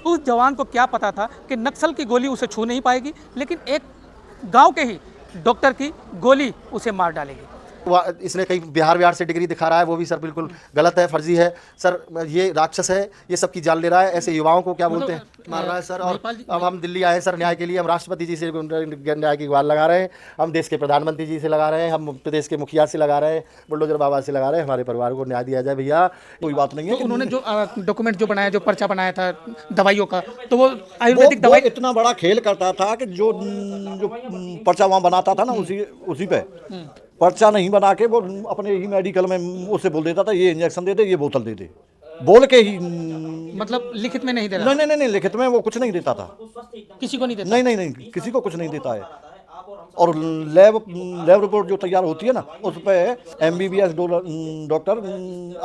उस जवान को क्या पता था कि नक्सल की गोली उसे छू नहीं पाएगी, लेकिन एक गांव के ही डॉक्टर की गोली उसे मार डालेगी। इसने कई बिहार से डिग्री दिखा रहा है, वो भी सर बिल्कुल गलत है, फर्जी है सर। ये राक्षस है, ये सबकी जान ले रहा है। ऐसे युवाओं को क्या बोलते हैं, मार रहा है सर। और अब हम दिल्ली आए सर न्याय के लिए। हम राष्ट्रपति जी से न्याय की गुहार लगा रहे हैं, हम देश के प्रधानमंत्री जी से लगा रहे हैं, हम प्रदेश के मुखिया से लगा रहे हैं, बुलडोजर बाबा से लगा रहे हैं। हमारे परिवार को न्याय दिया जाए भैया, कोई बात नहीं है। तो उन्होंने जो डॉक्यूमेंट जो बनाया, जो पर्चा बनाया था दवाइयों का, तो वो आयुर्वेदिक दवाई इतना बड़ा खेल करता था कि जो पर्चा वहाँ बनाता था ना, उसी पे पर्चा नहीं बना के वो अपने ही मेडिकल में उससे बोल देता था ये इंजेक्शन दे दे, ये बोतल दे दे, बोल के ही। मतलब लिखित में नहीं दे रहा? नहीं, लिखित में वो कुछ नहीं देता था, किसी को नहीं देता? नहीं, किसी को कुछ नहीं देता है। और लैब रिपोर्ट जो तैयार होती है ना, उस पर MBBS डॉक्टर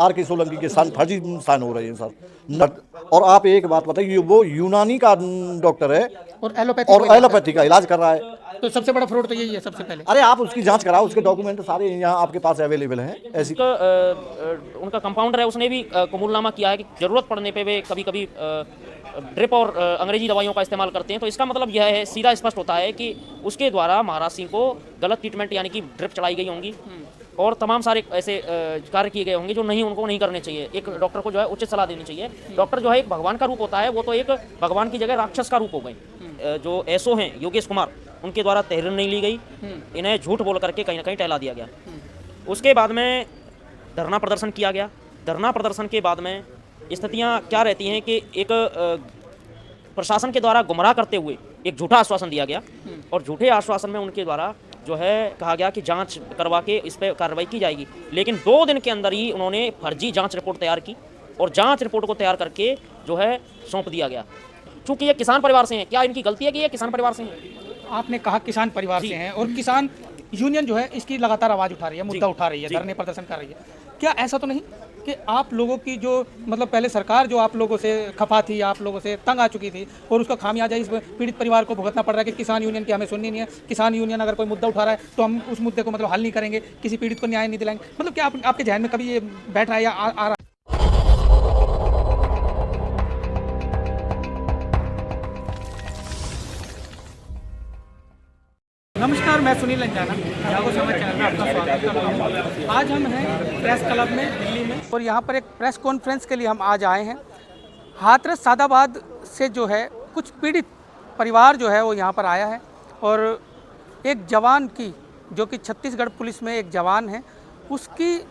RK सोलंकी के साइन, फर्जी साइन हो रहे हैं सर। और आप एक बात बताइए, वो यूनानी का डॉक्टर है और एलोपैथी का इलाज कर रहा है। तो सबसे बड़ा फ्रॉड तो यही है सबसे पहले। अरे आप उसकी जांच कराओ, उसके डॉक्यूमेंट सारे यहाँ आपके पास अवेलेबल हैं। ऐसी उनका कंपाउंडर है, उसने भी कबूलनामा किया है कि जरूरत पड़ने पे वे कभी कभी ड्रिप और अंग्रेजी दवाइयों का इस्तेमाल करते हैं। तो इसका मतलब यह है, सीधा स्पष्ट होता है कि उसके द्वारा महाराज सिंह को गलत ट्रीटमेंट यानी कि ड्रिप चलाई गई होंगी और तमाम सारे ऐसे कार्य किए गए होंगे जो उनको नहीं करने चाहिए। एक डॉक्टर को जो है उचित सलाह देनी चाहिए। डॉक्टर जो है एक भगवान का रूप होता है, वो तो एक भगवान की जगह राक्षस का रूप हो गए। जो एसओ हैं योगेश कुमार, उनके द्वारा तहरीर नहीं ली गई, इन्हें झूठ बोल करके कहीं ना कहीं टहला दिया गया। उसके बाद में धरना प्रदर्शन किया गया। धरना प्रदर्शन के बाद में स्थितियाँ क्या रहती हैं कि एक प्रशासन के द्वारा गुमराह करते हुए एक झूठा आश्वासन दिया गया और झूठे आश्वासन में उनके द्वारा जो है कहा गया कि जांच करवा के इस पर कार्रवाई की जाएगी। लेकिन 2 दिन के अंदर ही उन्होंने फर्जी जांच रिपोर्ट तैयार की और जांच रिपोर्ट को तैयार करके जो है सौंप दिया गया। चूँकि ये किसान परिवार से हैं, क्या इनकी गलती है कि ये किसान परिवार से हैं? आपने कहा किसान परिवार से हैं और किसान यूनियन जो है इसकी लगातार आवाज़ उठा रही है, मुद्दा उठा रही है, धरने प्रदर्शन कर रही है। क्या ऐसा तो नहीं कि आप लोगों की जो मतलब पहले सरकार जो आप लोगों से खफा थी, आप लोगों से तंग आ चुकी थी और उसका खामियाजा इस पीड़ित परिवार को भुगतना पड़ रहा है कि किसान यूनियन की हमें सुननी नहीं है, किसान यूनियन अगर कोई मुद्दा उठा रहा है तो हम उस मुद्दे को मतलब हल नहीं करेंगे, किसी पीड़ित को न्याय नहीं दिलाएंगे? मतलब क्या आपके जहन में कभी ये बैठ रहा है या आ रहा है? नमस्कार, मैं सुनील अंजाना, जागो समाचार में आपका स्वागत करता हूँ। आज हम हैं प्रेस क्लब में दिल्ली में और यहाँ पर एक प्रेस कॉन्फ्रेंस के लिए हम आज आए हैं। हाथरस सादाबाद से जो है कुछ पीड़ित परिवार जो है वो यहाँ पर आया है और एक जवान की, जो कि छत्तीसगढ़ पुलिस में एक जवान है, उसकी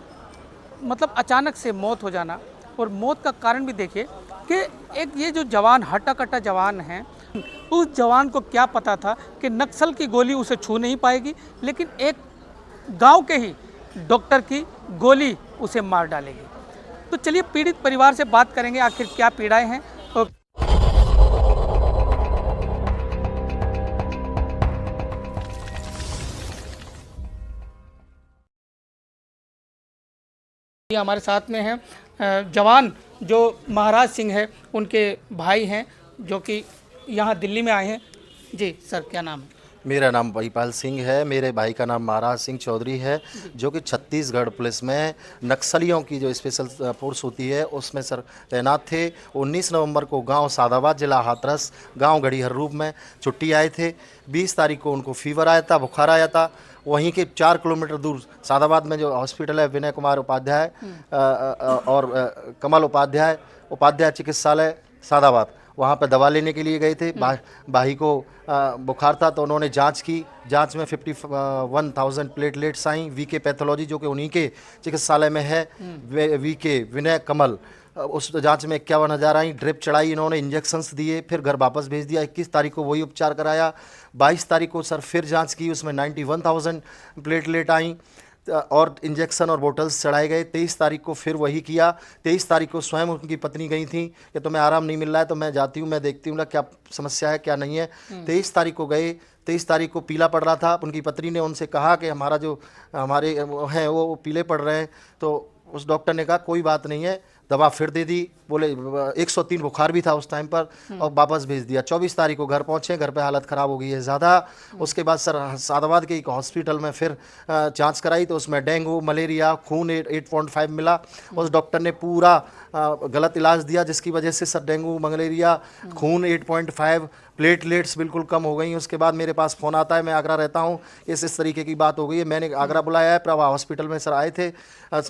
मतलब अचानक से मौत हो जाना। और मौत का कारण भी देखिए कि एक ये जो जवान हट्टा कट्टा जवान है, उस जवान को क्या पता था कि नक्सल की गोली उसे छू नहीं पाएगी, लेकिन एक गांव के ही डॉक्टर की गोली उसे मार डालेगी। तो चलिए पीड़ित परिवार से बात करेंगे, आखिर क्या पीड़ाएं हैं। तो हमारे साथ में हैं जवान जो महाराज सिंह है, उनके भाई हैं जो कि यहाँ दिल्ली में आए हैं। जी सर, क्या नाम है? मेरा नाम महिपाल सिंह है, मेरे भाई का नाम महाराज सिंह चौधरी है, जो कि छत्तीसगढ़ पुलिस में नक्सलियों की जो स्पेशल फोर्स होती है उसमें सर तैनात थे। 19 नवंबर को गांव सादाबाद, जिला हाथरस, गांव गढ़ीहर रूप में छुट्टी आए थे। 20 तारीख को उनको फीवर आया था, बुखार आया था। वहीं के 4 किलोमीटर दूर सादाबाद में जो हॉस्पिटल है विनय कुमार उपाध्याय और कमल उपाध्याय चिकित्सालय सादाबाद, वहाँ पर दवा लेने के लिए गए थे। भाई को बुखार था तो उन्होंने जांच की। जांच में 51,000 प्लेटलेट्स आई। VK पैथोलॉजी जो कि उन्हीं के चिकित्सालय में है, VK विनय कमल, उस जांच में 51,000 आई। ड्रिप चढ़ाई, इन्होंने इंजेक्शंस दिए, फिर घर वापस भेज दिया। 21 तारीख को वही उपचार कराया। 22 तारीख को सर फिर जांच की, उसमें 91,000 प्लेटलेट आई और इंजेक्शन और बोटल्स चढ़ाए गए। 23 तारीख को फिर वही किया। 23 तारीख को स्वयं उनकी पत्नी गई थी कि तुम्हें आराम नहीं मिल रहा है तो मैं जाती हूँ, मैं देखती हूँ क्या समस्या है क्या नहीं है। 23 तारीख को गए। 23 तारीख को पीला पड़ रहा था। उनकी पत्नी ने उनसे कहा कि हमारे हैं वो पीले पड़ रहे हैं। तो उस डॉक्टर ने कहा कोई बात नहीं है, दवा फिर दे दी, बोले 103 बुखार भी था उस टाइम पर, और वापस भेज दिया। 24 तारीख को घर पहुँचे, घर पे हालत ख़राब हो गई है ज़्यादा। उसके बाद सर सादाबाद के एक हॉस्पिटल में फिर जांच कराई तो उसमें डेंगू, मलेरिया, खून 8.5 मिला। उस डॉक्टर ने पूरा गलत इलाज दिया, जिसकी वजह से सर डेंगू, मलेरिया, खून 8.5, प्लेटलेट्स बिल्कुल कम हो गई। उसके बाद मेरे पास फ़ोन आता है, मैं आगरा रहता हूँ, इस तरीके की बात हो गई है। मैंने आगरा बुलाया है, प्रभा हॉस्पिटल में सर आए थे,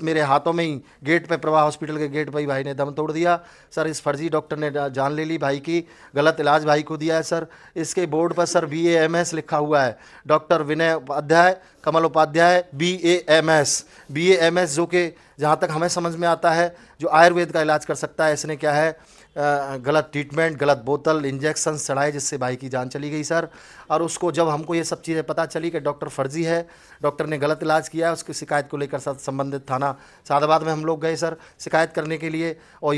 मेरे हाथों में ही गेट पे, प्रभा हॉस्पिटल के गेट पे ही भाई ने दम तोड़ दिया। सर इस फर्जी डॉक्टर ने जान ले ली भाई की, गलत इलाज भाई को दिया है सर। इसके बोर्ड पर सर BAMS लिखा हुआ है, डॉक्टर विनय उपाध्याय, कमल उपाध्याय, BAMS, जो कि जहाँ तक हमें समझ में आता है जो आयुर्वेद का इलाज कर सकता है। इसने क्या है, गलत ट्रीटमेंट, गलत बोतल, इंजेक्शन चढ़ाए, जिससे भाई की जान चली गई सर। और उसको जब हमको ये सब चीज़ें पता चली कि डॉक्टर फर्जी है, डॉक्टर ने गलत इलाज किया है, उसकी शिकायत को लेकर संबंधित थाना सादाबाद में हम लोग गए सर शिकायत करने के लिए। और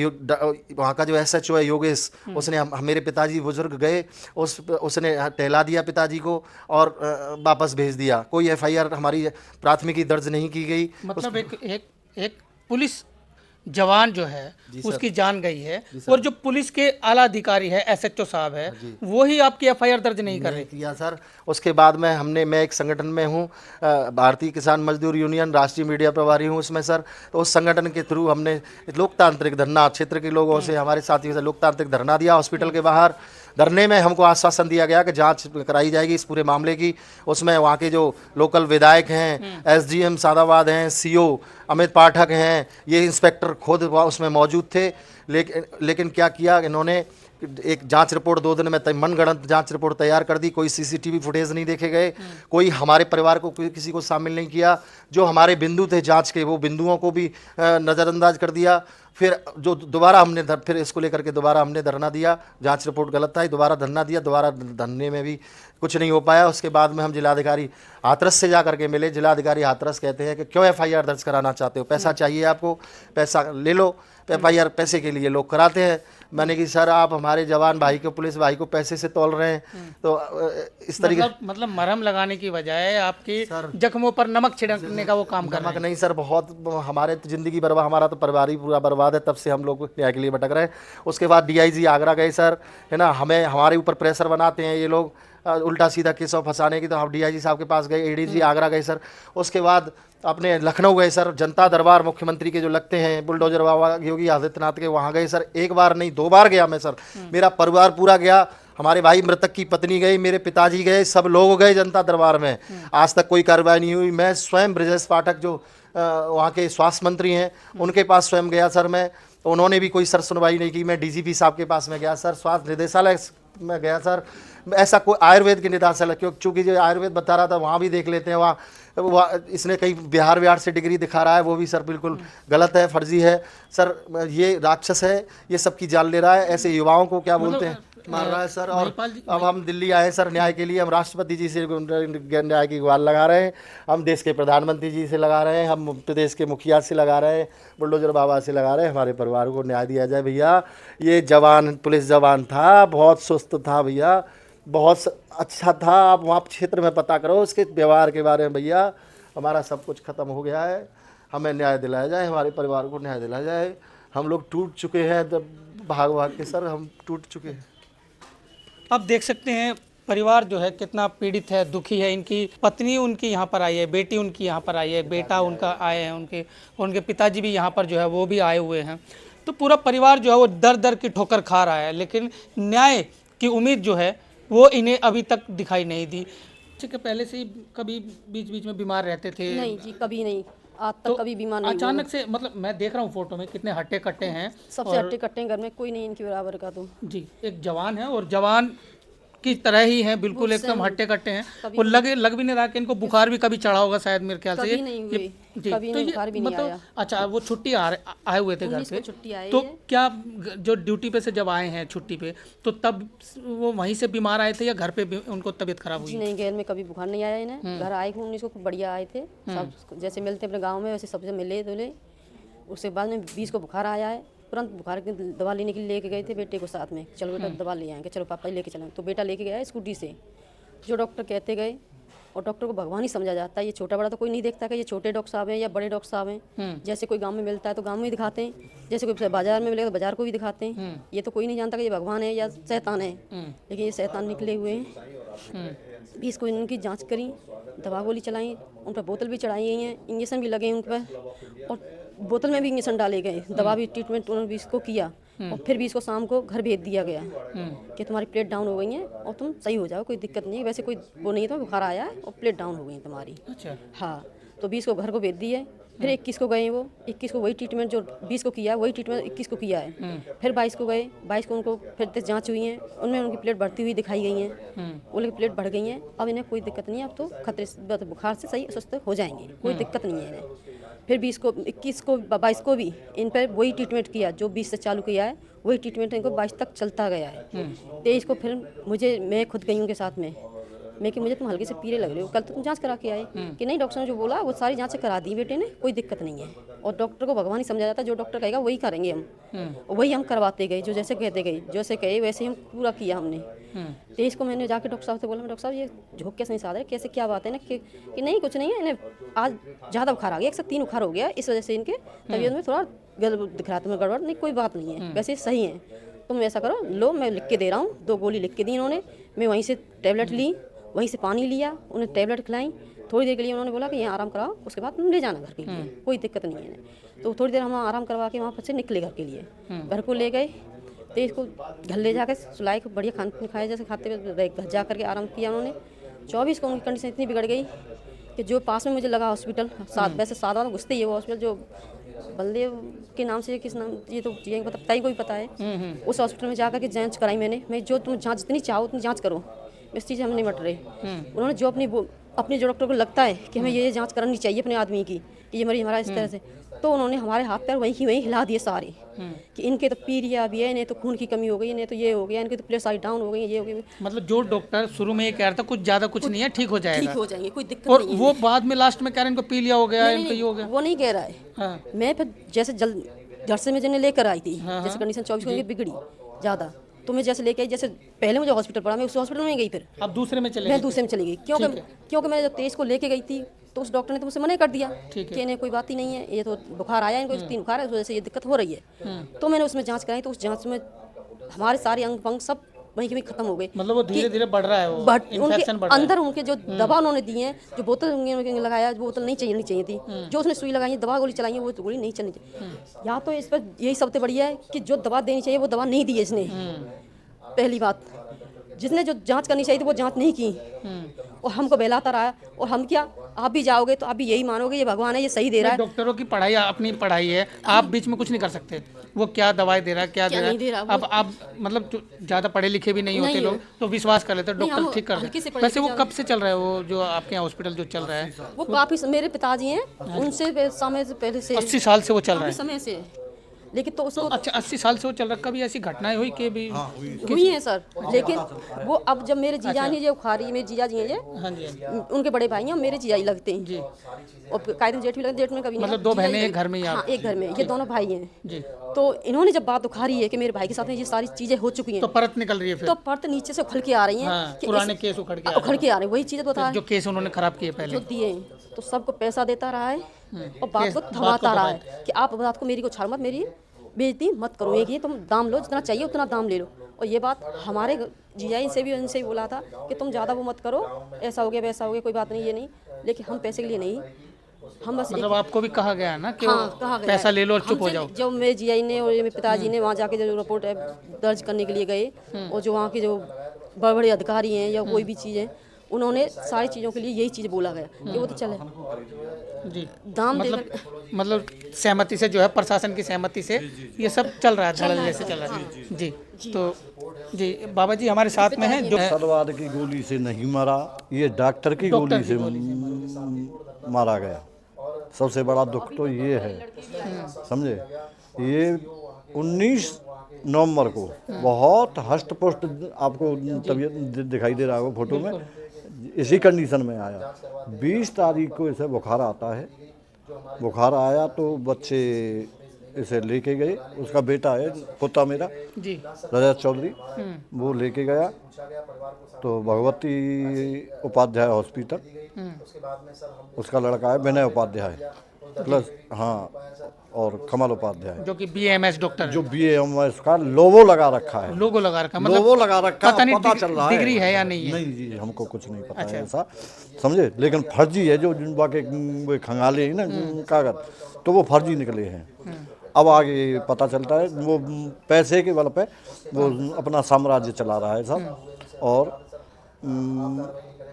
वहाँ का जो SHO है योगेश, उसने मेरे पिताजी बुजुर्ग गए, उसने टहला दिया पिताजी को और वापस भेज दिया। कोई FIR हमारी प्राथमिकी दर्ज नहीं की गई। मतलब एक पुलिस जवान जो है उसकी जान गई है, और जो पुलिस के आला अधिकारी है SHO साहब है, वो ही आपकी FIR दर्ज नहीं कर रहे किया सर। उसके बाद में मैं एक संगठन में हूँ, भारतीय किसान मजदूर यूनियन, राष्ट्रीय मीडिया प्रभारी हूँ उसमें सर। तो उस संगठन के थ्रू हमने लोकतांत्रिक धरना, क्षेत्र के लोगों से, हमारे साथियों से लोकतांत्रिक धरना दिया हॉस्पिटल के बाहर। धरने में हमको आश्वासन दिया गया कि जांच कराई जाएगी इस पूरे मामले की। उसमें वहाँ के जो लोकल विधायक हैं, SDM सादाबाद हैं, CO अमित पाठक हैं, ये इंस्पेक्टर खुद उसमें मौजूद थे। लेकिन क्या किया इन्होंने, एक जांच रिपोर्ट 2 दिन में मनगढ़ंत जांच रिपोर्ट तैयार कर दी। कोई CCTV फुटेज नहीं देखे गए, कोई हमारे परिवार को किसी को शामिल नहीं किया। जो हमारे बिंदु थे जांच के, वो बिंदुओं को भी नज़रअंदाज कर दिया। फिर जो दोबारा हमने फिर इसको लेकर के दोबारा हमने धरना दिया, जांच रिपोर्ट गलत था, दोबारा धरना दिया, दोबारा धरने में भी कुछ नहीं हो पाया। उसके बाद में हम जिलाधिकारी हाथरस से जा करके मिले। जिलाधिकारी हाथरस कहते हैं कि क्यों FIR दर्ज कराना चाहते हो, पैसा चाहिए आपको, पैसा ले लो। FIR पैसे के लिए लोग कराते हैं। मैंने कि सर आप हमारे जवान भाई को, पुलिस भाई को पैसे से तोल रहे हैं। तो इस तरीके मतलब मरहम लगाने की बजाय आपके जख्मों पर नमक छिड़कने का वो काम कर रहे हैं। नहीं सर, बहुत हमारे तो ज़िंदगी बर्बाद, हमारा तो परिवार ही पूरा बर्बाद है। तब से हम लोग न्याय के लिए भटक रहे हैं। उसके बाद DIG आगरा गए सर, है ना, हमारे ऊपर प्रेशर बनाते हैं ये लोग, उल्टा सीधा केसों फंसाने की। तो हम DIG साहब के पास गए, ADG आगरा गए सर। उसके बाद अपने लखनऊ गए सर, जनता दरबार मुख्यमंत्री के जो लगते हैं बुलडोजर बाबा योगी आदित्यनाथ के, वहाँ गए सर। 1 बार नहीं 2 बार गया मैं सर, मेरा परिवार पूरा गया। हमारे भाई मृतक की पत्नी गई, मेरे पिताजी गए, सब लोग गए जनता दरबार में। आज तक कोई कार्रवाई नहीं हुई। मैं स्वयं ब्रजेश पाठक जो वहाँ के स्वास्थ्य मंत्री हैं, उनके पास स्वयं गया सर मैं, तो उन्होंने भी कोई सर सुनवाई नहीं की। मैं DGP साहब के पास में गया सर, स्वास्थ्य निदेशालय में गया सर। ऐसा कोई आयुर्वेद के निदेशालय, क्योंकि जो आयुर्वेद बता रहा था वहाँ भी देख लेते हैं। वहाँ इसने कई बिहार से डिग्री दिखा रहा है, वो भी सर बिल्कुल गलत है, फर्जी है सर। ये राक्षस है, ये सबकी जान ले रहा है। ऐसे युवाओं को क्या बोलते हैं, मार रहा है सर। और अब हम दिल्ली आए सर न्याय के लिए। हम राष्ट्रपति जी से न्याय की गुहार लगा रहे हैं, हम देश के प्रधानमंत्री जी से लगा रहे हैं, हम प्रदेश के मुखिया से लगा रहे हैं, बुलडोजर बाबा से लगा रहे हैं। हमारे परिवार को न्याय दिया जाए भैया। ये जवान पुलिस जवान था, बहुत सुस्त था भैया, बहुत अच्छा था। आप वहाँ क्षेत्र में पता करो उसके व्यवहार के बारे में भैया। हमारा सब कुछ ख़त्म हो गया है, हमें न्याय दिलाया जाए, हमारे परिवार को न्याय दिलाया जाए। हम लोग टूट चुके हैं, भाग भाग के सर हम टूट चुके हैं। आप देख सकते हैं परिवार जो है कितना पीड़ित है, दुखी है। इनकी पत्नी उनकी यहाँ पर आई है, बेटी उनकी यहाँ पर आई है, बेटा उनका आए हैं, उनके पिताजी भी यहाँ पर जो है वो भी आए हुए हैं। तो पूरा परिवार जो है वो दर दर की ठोकर खा रहा है, लेकिन न्याय की उम्मीद जो है वो इन्हें अभी तक दिखाई नहीं दी। ठीक है, पहले से ही कभी बीच बीच में बीमार रहते थे? नहीं जी, कभी नहीं, आज तक कभी बीमार नहीं। अचानक से, मतलब मैं देख रहा हूँ फोटो में कितने हट्टे कट्टे हैं, सबसे हट्टे कट्टे घर में कोई नहीं इनके बराबर का। तो जी, एक जवान है और जवान की तरह ही हैं, बिल्कुल एकदम हट्टे कट्टे हैं। और लग भी नहीं रहा कि इनको बुखार भी कभी चढ़ा होगा शायद, मेरे ख्याल से। कभी नहीं हुई, कभी नहीं, बुखार भी नहीं आया। अच्छा, वो छुट्टी आए हुए थे घर पे, छुट्टी आए तो क्या जो ड्यूटी पे से जब आए हैं छुट्टी पे, तो तब वो वहीं से बीमार आए थे या घर पे भी उनको तबीयत खराब हुई? नहीं, घर में कभी बुखार नहीं आया इन्हें। घर आए थे 19 को खूब बढ़िया आए थे, सब जैसे मिलते अपने गाँव में वैसे सबसे मिले धुले। उसके बाद में 20 को बुखार आया है, तुरंत बुखार की दवा लेने के लिए लेके गए थे बेटे को साथ में। चलो बेटा दवा ले आएंगे, चलो पापा लेके चलेंगे। तो बेटा लेके गया स्कूटी से, जो डॉक्टर कहते गए और डॉक्टर को भगवान ही समझा जाता है। ये छोटा बड़ा तो कोई नहीं देखता कि ये छोटे डॉक्टर साहब हैं या बड़े डॉक्टर साहब हैं। जैसे कोई गांव में मिलता है तो गांव में ही दिखाते हैं, जैसे कोई बाजार में मिलेगा तो बाजार को भी दिखाते हैं। ये तो कोई नहीं जानता कि ये भगवान है या शैतान है, लेकिन ये शैतान निकले हुए हैं। 20 को इनकी जांच करी, दवा गोली चलाई, उन पर बोतल भी चढ़ाई गई हैं, इंजेक्शन भी लगे उन पर, और बोतल में भी इंजेक्शन डाले गए, दवा भी ट्रीटमेंट उन्होंने 20 को किया, और फिर 20 को शाम को घर भेज दिया गया कि तुम्हारी प्लेट डाउन हो गई है और तुम सही हो जाओ, कोई दिक्कत नहीं है। वैसे कोई वो नहीं है, तुम्हें बुखार आया है और प्लेट डाउन हो गई है तुम्हारी। अच्छा। हाँ, तो 20 को घर को भेज दिए। फिर 21 को गए, वो 21 को वही ट्रीटमेंट जो 20 को किया वही ट्रीटमेंट 21 को किया है। फिर 22 को गए, 22 को उनको फिर जांच हुई है, उनमें उनकी प्लेट बढ़ती हुई दिखाई गई हैं, वो लोग प्लेट बढ़ गई हैं। अब इन्हें कोई दिक्कत नहीं है, अब तो खतरे से बुखार से सही स्वस्थ हो जाएंगे, कोई दिक्कत नहीं है इन्हें। फिर 20 को 21 को 22 को भी इन पर वही ट्रीटमेंट किया जो 20 से चालू किया है, वही ट्रीटमेंट इनको 22 तक चलता गया है। 23 को फिर मैं खुद गई उनके साथ में, मैं कि मुझे तुम हल्के से पीले लग रहे हो, कल तो तुम जांच करा के आए कि नहीं, डॉक्टर ने जो बोला वो सारी जांचें करा दी बेटे ने, कोई दिक्कत नहीं है। और डॉक्टर को भगवान ही समझा जाता है, जो डॉक्टर कहेगा वही करेंगे हम, और वही हम करवाते गए, जो जैसे कहते गए, जैसे कहे वैसे हम पूरा किया हमने। 23 को मैंने जाके डॉक्टर साहब से बोला, डॉक्टर साहब ये झोंक कैसे नहीं साध रहे, कैसे क्या बात है ना, कि नहीं कुछ नहीं है, इन्हें आज ज़्यादा बुखार आ गया, 103 बुखार हो गया, इस वजह से इनके तबीयत में थोड़ा दिख रहा था, गड़बड़ नहीं, कोई बात नहीं है, वैसे सही है। तुम ऐसा करो, लो मैं लिख के दे रहा हूँ, 2 गोली लिख के दी इन्होंने, मैं वहीं से टैबलेट ली, वहीं से पानी लिया, उन्हें टैबलेट खिलाई, थोड़ी देर के लिए उन्होंने बोला कि यहाँ आराम कराओ, उसके बाद तुम ले जाना घर के लिए, कोई दिक्कत नहीं है। तो थोड़ी देर हम आराम करवा के वहाँ पर से निकले घर के लिए, घर को ले गए। तो इसको घर ले जाकर सुलाई को बढ़िया खाना खाया, जैसे खाते हुए घर जा करके आराम किया उन्होंने। 24 को उनकी कंडीशन इतनी बिगड़ गई कि जो पास में मुझे लगा हॉस्पिटल, वैसे 7 वाला घुसते ही है वो हॉस्पिटल, जो बलदेव के नाम से, किस नाम, ये तो ये पता ही कोई पता है। उस हॉस्पिटल में जाकर के जांच कराई मैंने, मैं जो तुम जांच जितनी चाहो उतनी जांच करो, इस चीज़ हम नहीं मट रहे। उन्होंने जो अपने जो डॉक्टर को लगता है कि हमें ये जांच करानी चाहिए अपने आदमी की, कि ये मरीज हमारा इस तरह से, तो उन्होंने हमारे हाथ पैर वहीं हिला दिए सारे, कि इनके तो पीरिया भी है, इन्हें तो खून की कमी हो गई, इन्हें तो ये हो गया, इनके तो प्लेट साइड डाउन हो गई, ये हो गई। मतलब जो डॉक्टर शुरू में ये कह रहा था कुछ ज़्यादा कुछ नहीं है, ठीक हो जाएगा, ठीक हो जाएंगे, कोई दिक्कत और नहीं है। वो बाद में लास्ट में कह रहे हैं इनको पीलिया हो गया, इनको ये हो गया। वो नहीं कह रहा है। हाँ। मैं फिर जैसे घर से मैं जिन्हें लेकर आई थी, जैसे कंडीशन 24 को बिगड़ी ज़्यादा, तो मैं जैसे लेके आई, जैसे पहले मुझे हॉस्पिटल पड़ा, मैं उस हॉस्पिटल में गई, फिर अब दूसरे में चले मैं गए। दूसरे में चली गई, क्योंकि मैं जब 23 को लेके गई थी तो उस डॉक्टर ने तो मुझसे मना कर दिया कि इन्हें कोई बात ही नहीं है, ये तो बुखार आया, इनको 3 बुखार है, उस वजह से ये दिक्कत हो रही है। तो मैंने उसमें जांच कराई, तो उस जांच में हमारे सारे अंग पंग सब वहीं के वहीं खत्म हो गए। मतलब वो धीरे धीरे बढ़ रहा है, वो उनके अंदर उनके जो दवा उन्होंने दी है, जो बोतल उन्होंने लगाया, वो बोतल नहीं चाहिए थी, जो उसने सुई लगाई, दवा गोली चलाई है, वो गोली नहीं चलनी चाहिए। या तो इस पर यही सबसे बढ़िया है कि जो दवा देनी चाहिए वो दवा नहीं दी है इसने, पहली बात, जिसने जो जांच करनी चाहिए थी वो जांच नहीं की, और हमको बहलाता रहा। और हम क्या, आप भी जाओगे तो आप भी यही मानोगे ये भगवान है, ये सही दे रहा है। डॉक्टरों की पढ़ाई अपनी पढ़ाई है, आप बीच में कुछ नहीं कर सकते, वो क्या दवाई दे रहा है, क्या दे रहा है। अब आप मतलब जो ज़्यादा पढ़े लिखे भी नहीं होते लोग, तो विश्वास कर लेते, डॉक्टर ठीक कर देते। वैसे वो कब से चल रहा है, वो जो आपके यहाँ हॉस्पिटल जो चल रहा है? वो काफ़ी, मेरे पिताजी हैं, उनसे समय से पहले से 80 साल से वो चल रहा है, समय से, लेकिन तो उसको अच्छा 80 साल से वो चल रहा है। कभी ऐसी घटनाएं हुई कि भी हुई है सर, लेकिन वो अब जब मेरे जीजा नहीं, जो खारी मेरे जीजा जी हैं, ये हाँ जी, उनके बड़े भाई हैं, मेरे जीजा ही लगते हैं जी, और कायदे जेठ भी लगते, जेठ में कभी मतलब 2 बहनें एक घर में ही आप? हाँ, एक घर में, ये दोनों भाई हैं जी। तो इन्होंने जब बात उखाड़ी है कि मेरे भाई के साथ में ये सारी चीजें हो चुकी हैं, तो परत निकल रही है फिर, तो परत नीचे से उखड़ के आ रही हैं, हाँ, कि पुराने केस उखड़ के आ रहे हैं, वही चीजें तो था जो केस उन्होंने खराब किए पहले, जो दिए, तो सबको पैसा देता रहा है और बात को थमाता रहा है कि आप बात को मेरी को छाड़ मत, मेरी बेइज्जती मत करो, एक ये तुम दाम लो, जितना चाहिए उतना दाम ले लो। और ये बात हमारे जीजाई से भी, उनसे भी बोला था कि तुम ज़्यादा वो मत करो, ऐसा हो गया वैसा हो गया, कोई बात नहीं, ये नहीं, लेकिन हम पैसे के लिए नहीं, हम बस मतलब आपको भी कहा गया है ना कि हाँ, कहा गया पैसा है। ले लो और चुप हो जाओ। जो मेरे जीआई ने और मेरे पिताजी ने वहाँ जाके जो रिपोर्ट दर्ज करने के लिए गए, और जो वहाँ के जो बड़े बड़े अधिकारी हैं या कोई भी चीज़ है, उन्होंने सारी चीज़ों के लिए यही चीज़ बोला गया कि वो तो चले जी, दाम मतलब सहमति से जो है, प्रशासन की सहमति से ये सब चल रहा है, धड़ल्ले से चल रहा है। जी, तो जी बाबा जी हमारे साथ में हैं, जो सलवार की गोली से नहीं मरा, ये डॉक्टर की गोली से मारा गया। सबसे बड़ा दुख तो ये है, समझे। ये 19 नवंबर को बहुत हष्ट पुष्ट, आपको तबीयत दिखाई दे रहा होगा फोटो में, इसी कंडीशन में आया। 20 तारीख को इसे बुखार आता है, बुखार आया तो बच्चे इसे लेके गए, उसका बेटा है पोता मेरा जी रजत चौधरी, वो लेके गया तो भगवती उपाध्याय हॉस्पिटल, उसका लड़का है विनय उपाध्याय प्लस, हाँ, और कमल उपाध्याय जो कि BAMS डॉक्टर है, जो BAMS का लोगो लगा रखा है। लोगो लगा रखा, लोगो लगा रखा, पता नहीं पता चल रहा है डिग्री है या नहीं है। नहीं जी, हमको कुछ नहीं पता है ऐसा, समझे। लेकिन फर्जी है जो बाकी वो खंगाले हैं ना कागज, तो वो फर्जी निकले हैं। अब आगे पता चलता है वो पैसे के बल पे वो अपना साम्राज्य चला रहा है सब, और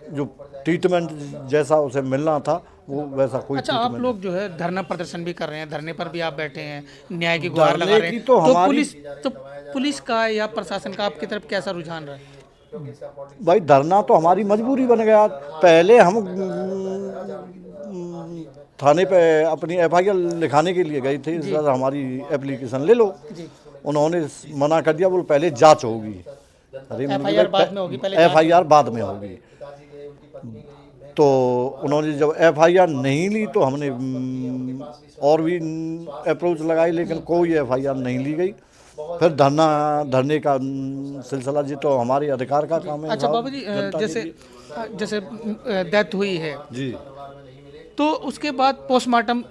जो ट्रीटमेंट जैसा उसे मिलना था वो वैसा कोई अच्छा, आप ट्रीटमेंट। लोग जो है धरना प्रदर्शन भी कर रहे हैं, धरने पर भी आप बैठे हैं, न्याय की गुहार लगा रहे हैं, तो हमारी पुलिस का या प्रशासन का आपकी तरफ कैसा रुझान रहा है? भाई धरना तो हमारी मजबूरी बन गया। पहले हम थाने पे अपनी FIR लिखाने के लिए गए थे, सर हमारी एप्लीकेशन ले लो। उन्होंने मना कर दिया, बोल पहले जांच होगी। अरे FIR बाद में होगी, पहले FIR बाद में होगी। तो उन्होंने जब FIR नहीं ली तो हमने और भी अप्रोच लगाई, लेकिन कोई FIR नहीं ली गई। फिर धरने का सिलसिला जी तो हमारे अधिकार का काम है। अच्छा बाबू जी, जैसे डेथ हुई है जी, तो उसके बाद पोस्टमार्टम,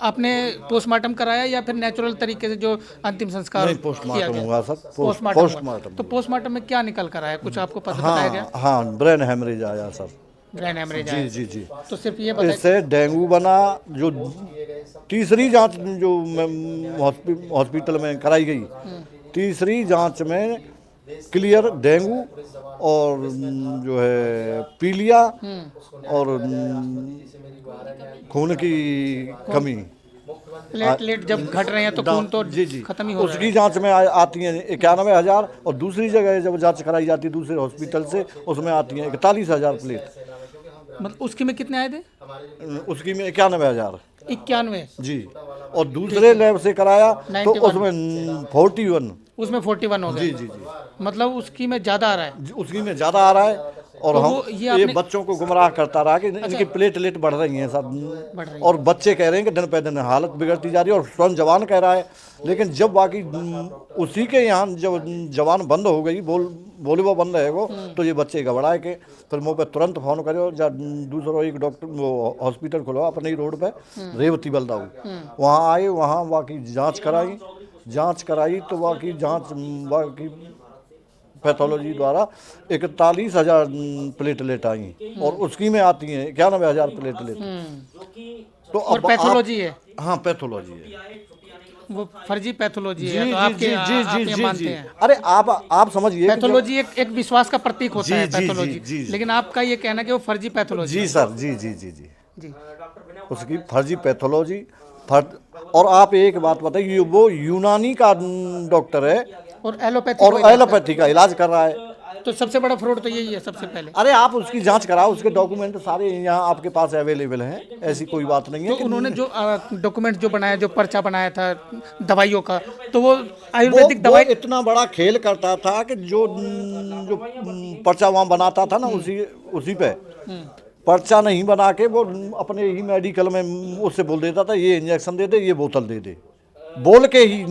आपने पोस्टमार्टम कराया या फिर नेचुरल तरीके से जो अंतिम संस्कार नहीं, किया पोस्टमार्टम गया? हुआ सर, पोस्टमार्टम पोस्टमार्टम। तो पोस्टमार्टम में क्या निकल कर आया, कुछ आपको पता बताया गया? हाँ, ब्रेन हेमरेज आया सर। ब्रेन हेमरेज जी आया। जी जी, तो सिर्फ ये बताइए, इससे डेंगू बना। जो तीसरी जांच जो हॉस्पिटल में कराई गई, तीसरी जांच में क्लियर डेंगू और जो है पीलिया और खून की कमी, प्लेटलेट जब घट रहे हैं तो खून तो जी जी, खत्म ही हो रहा है। उसकी जांच में आती हैं 91,000, और दूसरी जगह जब जांच कराई जाती है दूसरे हॉस्पिटल से, उसमें आती हैं 41,000 प्लेट। मतलब उसकी में कितने आए थे? उसकी में 91,000 91। जी, और दूसरे लैब से कराया तो 91, उसमें 41। उसमें 41 हो गया। जी जी जी, मतलब उसकी में ज़्यादा आ रहा है। उसकी में ज़्यादा आ रहा है। और तो हम वो ये बच्चों को गुमराह करता रहा कि इनकी प्लेटलेट बढ़ रही हैं सब, बढ़ रही और बच्चे कह रहे हैं कि दिन पे दिन हालत बिगड़ती जा रही है, और स्वयं जवान कह रहा है। लेकिन जब बाकी उसी के यहाँ जब जवान बंद हो गई, बोले वो बंद है वो, तो ये बच्चे घबराए के फिर मुँह पे तुरंत फोन करो, दूसरा एक डॉक्टर वो हॉस्पिटल खुलवा अपने ही रोड पे, रेवती बलदाऊ, वहाँ आए, वहाँ बाकी जाँच कराई तो बाकी पैथोलॉजी द्वारा 41,000 प्लेटलेट आई, और उसकी में आती हैं 91,000 प्लेटलेट। तो और अब पैथोलॉजी है, हाँ, पैथोलॉजी है। वो फर्जी पैथोलॉजी जी है, जी तो जी आपके जी आप जी ये जी मानते जी। हैं? अरे आप समझिए कि पैथोलॉजी एक विश्वास का प्रतीक होता जी, है जी, जी, पैथोलॉजी, जी, जी। लेकिन आपका ये कहना कि वो फर्जी पैथोलॉजी जी है। सर, जी जी जी जी, जी। उसकी फर्जी पैथोलॉजी। और आप एक बात बताइए, वो यूनानी का डॉक्टर है और एलोपैथी एलोपैथी का इलाज कर रहा है। तो सबसे बड़ा फ्रॉड तो यही है सबसे पहले। अरे आप उसकी जांच कराओ, उसके डॉक्यूमेंट सारे यहाँ आपके पास अवेलेबल हैं, ऐसी कोई बात नहीं है। तो उन्होंने जो डॉक्यूमेंट जो बनाया, जो पर्चा बनाया था दवाइयों का, तो वो आयुर्वेदिक दवाई वो इतना बड़ा खेल करता था कि जो पर्चा वहाँ बनाता था ना, उसी पे पर्चा नहीं बना के वो अपने ही मेडिकल में उससे बोल देता था, ये इंजेक्शन दे दे, ये बोतल दे दे, बोल के ही।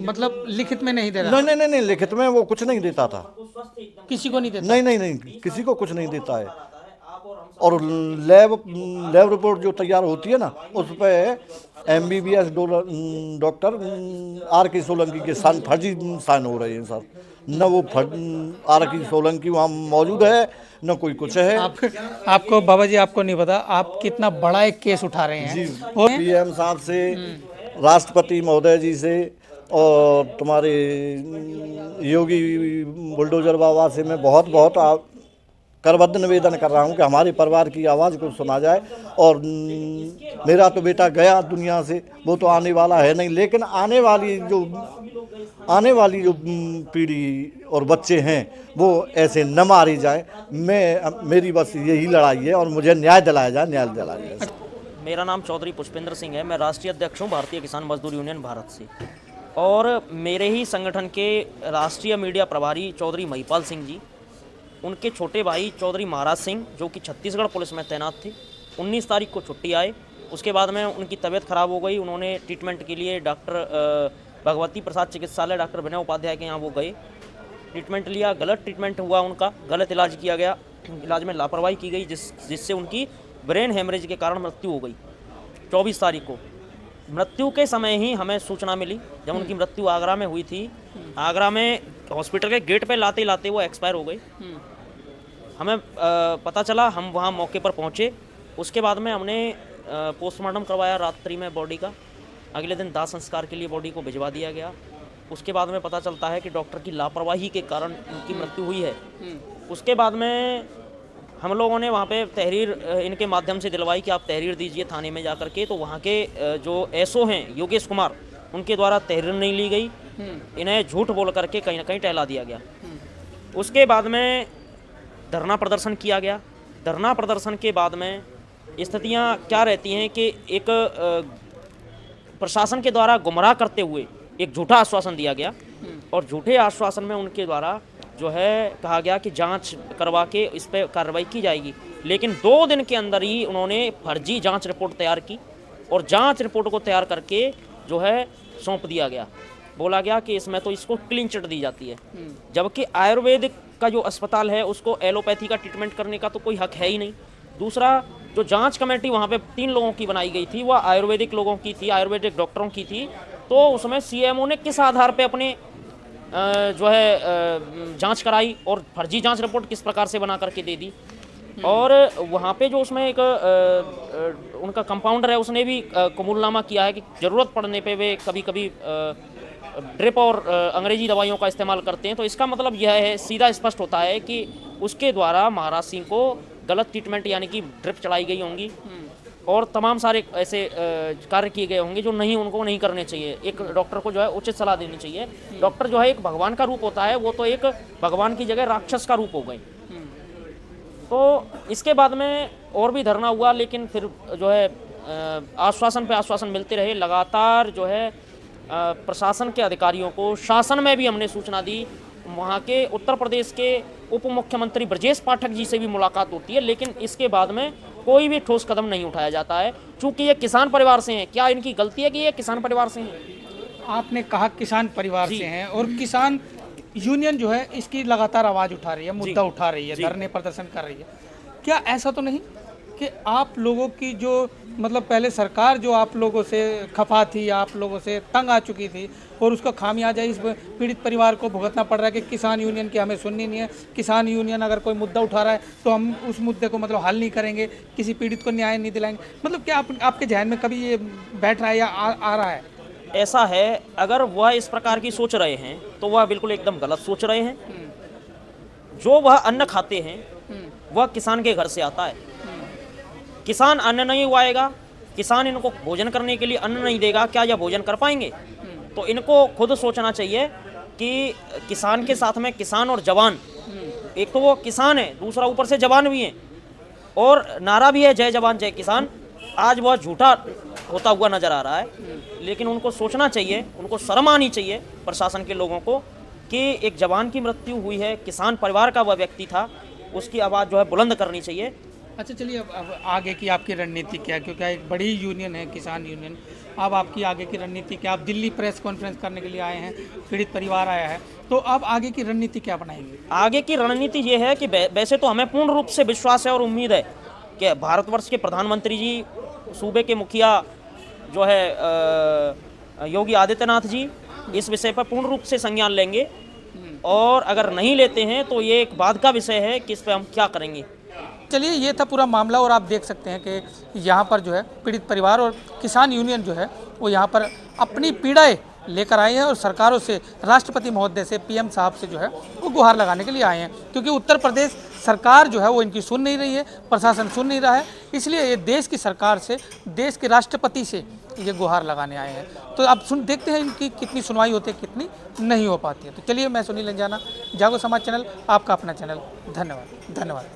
मतलब लिखित में नहीं दे रहा, नहीं, लिखित में वो कुछ नहीं देता था, किसी को नहीं देता। नहीं, किसी को कुछ नहीं देता है। और लैब रिपोर्ट जो तैयार होती है ना, उस पर MBBS डॉक्टर RK सोलंकी के फर्जी साइन हो रहे हैं सर। न वो RK सोलंकी वहाँ मौजूद है, न कोई कुछ है। आपको बाबा जी, आपको नहीं पता आप कितना बड़ा एक केस उठा रहे हैं। PM साहब से, राष्ट्रपति महोदय जी से, और तुम्हारे योगी बुलडोजर बाबा से मैं बहुत करबद्ध निवेदन कर रहा हूं कि हमारे परिवार की आवाज़ को सुना जाए। और मेरा तो बेटा गया दुनिया से, वो तो आने वाला है नहीं, लेकिन आने वाली जो पीढ़ी और बच्चे हैं वो ऐसे न मारे जाए। मेरी बस यही लड़ाई है, और मुझे न्याय दिलाया जाए। मेरा नाम चौधरी पुष्पेंद्र सिंह है। मैं राष्ट्रीय अध्यक्ष हूँ भारतीय किसान मजदूर यूनियन भारत से, और मेरे ही संगठन के राष्ट्रीय मीडिया प्रभारी चौधरी महिपाल सिंह जी, उनके छोटे भाई चौधरी महाराज सिंह जो कि छत्तीसगढ़ पुलिस में तैनात थे, 19 तारीख को छुट्टी आए। उसके बाद में उनकी तबीयत ख़राब हो गई। उन्होंने ट्रीटमेंट के लिए डॉक्टर भगवती प्रसाद चिकित्सालय डॉक्टर विनय उपाध्याय के यहाँ वो गए, ट्रीटमेंट लिया, गलत ट्रीटमेंट हुआ, उनका गलत इलाज किया गया, इलाज में लापरवाही की गई, जिससे उनकी ब्रेन हेमरेज के कारण मृत्यु हो गई 24 तारीख को। मृत्यु के समय ही हमें सूचना मिली, जब उनकी मृत्यु आगरा में हुई थी। आगरा में हॉस्पिटल के गेट पे लाते लाते वो एक्सपायर हो गई। हमें पता चला, हम वहाँ मौके पर पहुँचे। उसके बाद में हमने पोस्टमार्टम करवाया रात्रि में बॉडी का। अगले दिन दाह संस्कार के लिए बॉडी को भिजवा दिया गया। उसके बाद में पता चलता है कि डॉक्टर की लापरवाही के कारण इनकी मृत्यु हुई है। उसके बाद में हम लोगों ने वहाँ पे तहरीर इनके माध्यम से दिलवाई कि आप तहरीर दीजिए थाने में जाकर के। तो वहाँ के जो एसओ हैं योगेश कुमार, उनके द्वारा तहरीर नहीं ली गई। इन्हें झूठ बोल करके कहीं ना कहीं टहला दिया गया। उसके बाद में धरना प्रदर्शन किया गया। धरना प्रदर्शन के बाद में स्थितियाँ क्या रहती हैं कि एक प्रशासन के द्वारा गुमराह करते हुए एक झूठा आश्वासन दिया गया, और झूठे आश्वासन में उनके द्वारा जो है कहा गया कि जांच करवा के इस पर कार्रवाई की जाएगी। लेकिन 2 दिन के अंदर ही उन्होंने फर्जी जांच रिपोर्ट तैयार की, और जांच रिपोर्ट को तैयार करके जो है सौंप दिया गया। बोला गया कि इसमें तो इसको क्लीन चिट दी जाती है, जबकि आयुर्वेदिक का जो अस्पताल है उसको एलोपैथी का ट्रीटमेंट करने का तो कोई हक है ही नहीं। दूसरा, जो जांच कमेटी वहाँ पे 3 लोगों की बनाई गई थी, वह आयुर्वेदिक लोगों की थी, आयुर्वेदिक डॉक्टरों की थी। तो उसमें सीएमओ ने किस आधार पे अपने जो है जांच कराई और फर्जी जांच रिपोर्ट किस प्रकार से बना करके दे दी। और वहाँ पे जो उसमें एक उनका कंपाउंडर है, उसने भी कबूलनामा किया है कि ज़रूरत पड़ने पे वे कभी कभी ड्रिप और अंग्रेजी दवाइयों का इस्तेमाल करते हैं। तो इसका मतलब यह है, सीधा स्पष्ट होता है कि उसके द्वारा महाराज सिंह को गलत ट्रीटमेंट यानी कि ड्रिप चलाई गई होंगी, और तमाम सारे ऐसे कार्य किए गए होंगे जो उनको नहीं करने चाहिए। एक डॉक्टर को जो है उचित सलाह देनी चाहिए। डॉक्टर जो है एक भगवान का रूप होता है, वो तो एक भगवान की जगह राक्षस का रूप हो गए। तो इसके बाद में और भी धरना हुआ, लेकिन फिर जो है आश्वासन पे आश्वासन मिलते रहे। लगातार जो है प्रशासन के अधिकारियों को, शासन में भी हमने सूचना दी। वहाँ के उत्तर प्रदेश के उप मुख्यमंत्री ब्रजेश पाठक जी से भी मुलाकात होती है, लेकिन इसके बाद में कोई भी ठोस कदम नहीं उठाया जाता है। चूंकि ये किसान परिवार से हैं, क्या इनकी गलती है कि ये किसान परिवार से हैं? आपने कहा किसान परिवार से हैं, और किसान यूनियन जो है इसकी लगातार आवाज़ उठा रही है, मुद्दा उठा रही है, धरने प्रदर्शन कर रही है। क्या ऐसा तो नहीं कि आप लोगों की जो मतलब पहले सरकार जो आप लोगों से खफा थी, आप लोगों से तंग आ चुकी थी, और उसका खामियाजा इस पीड़ित परिवार को भुगतना पड़ रहा है कि किसान यूनियन की हमें सुननी नहीं है, किसान यूनियन अगर कोई मुद्दा उठा रहा है तो हम उस मुद्दे को मतलब हल नहीं करेंगे, किसी पीड़ित को न्याय नहीं दिलाएंगे? मतलब क्या आपके जहन में कभी ये बैठ रहा है या आ रहा है? ऐसा है, अगर वह इस प्रकार की सोच रहे हैं तो वह बिल्कुल एकदम गलत सोच रहे हैं। जो वह अन्न खाते हैं वह किसान के घर से आता है। किसान अन्न नहीं उगाएगा, किसान इनको भोजन करने के लिए अन्न नहीं देगा, क्या यह भोजन कर पाएंगे? तो इनको खुद सोचना चाहिए कि किसान के साथ में किसान और जवान, एक तो वो किसान है, दूसरा ऊपर से जवान भी हैं, और नारा भी है जय जवान जय किसान। आज वह झूठा होता हुआ नजर आ रहा है, लेकिन उनको सोचना चाहिए, उनको शर्म आनी चाहिए प्रशासन के लोगों को कि एक जवान की मृत्यु हुई है, किसान परिवार का वह व्यक्ति था, उसकी आवाज़ जो है बुलंद करनी चाहिए। अच्छा चलिए, अब आगे की आपकी रणनीति क्या है? क्योंकि एक बड़ी यूनियन है किसान यूनियन, अब आपकी आगे की रणनीति क्या? आप दिल्ली प्रेस कॉन्फ्रेंस करने के लिए आए हैं, पीड़ित परिवार आया है, तो अब आगे की रणनीति क्या बनाएंगे? आगे की रणनीति ये है कि वैसे तो हमें पूर्ण रूप से विश्वास है और उम्मीद है कि भारतवर्ष के प्रधानमंत्री जी, सूबे के मुखिया जो है योगी आदित्यनाथ जी, इस विषय पर पूर्ण रूप से संज्ञान लेंगे, और अगर नहीं लेते हैं तो ये एक बाद का विषय है कि इस पर हम क्या करेंगे। चलिए, ये था पूरा मामला, और आप देख सकते हैं कि यहाँ पर जो है पीड़ित परिवार और किसान यूनियन जो है वो यहाँ पर अपनी पीड़ाएं लेकर आए हैं, और सरकारों से, राष्ट्रपति महोदय से, पीएम साहब से जो है वो गुहार लगाने के लिए आए हैं। क्योंकि उत्तर प्रदेश सरकार जो है वो इनकी सुन नहीं रही है, प्रशासन सुन नहीं रहा है, इसलिए ये देश की सरकार से, देश के राष्ट्रपति से ये गुहार लगाने आए हैं। तो अब देखते हैं इनकी कितनी सुनवाई होती है, कितनी नहीं हो पाती है। तो चलिए, मैं सुनील अंजाना, जागो समाज चैनल, आपका अपना चैनल। धन्यवाद।